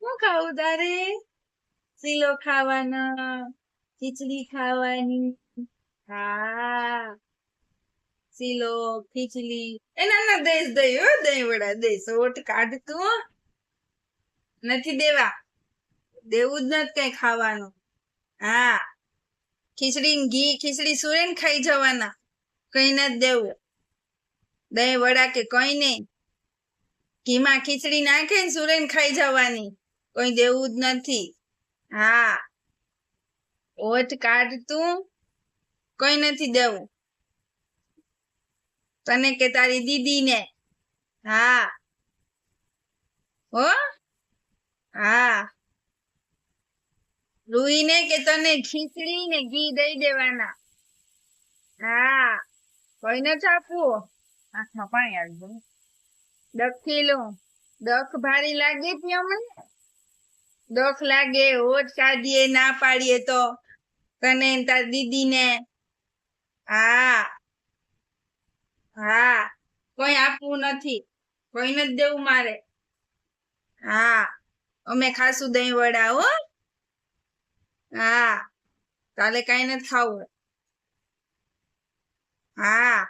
શું ખાવું તારે? શીલો ખાવાનો, ખીચડી ખાવાની. હા, શીલો ખીચડી એના ના દઈશ દહીં હો, દહીં વડા દઈશ. ઓટ કાઢ તું. નથી દેવા, દેવું જ નથી કઈ ખાવાનું. હા, ખીચડી ઘી ખીચડી સુરેન ખાઈ જવાના, કઈ નથી દેવું. દહીં વડા કે કઈ નહીં. ઘીમાં ખીચડી નાખે ને સુરેન ખાઈ જવાની, કોઈ દેવું જ નથી. હા, ઓઠ કાઢ તું, કઈ નથી દેવું તને કે તારી દીદી ને. હા હો, હા, રૂહીને કે તને ખીચડી ને ઘી દઈ દેવાના. હા, કઈ નથી આપવું. આંખમાં પાણી આવી ગયું. દખી લો, દખ ભારી લાગે ત્યાં મને. દખ લાગે, હોઠ કાઢીએ ના પાડીએ તો તને તાર દીદી ને. હા હા, કોઈ આપવું નથી, કોઈ નથી દેવું મારે. હા, અમે ખાસું દહીં વડા હો. હા, કાલે કઈ નથી ખાવું. હા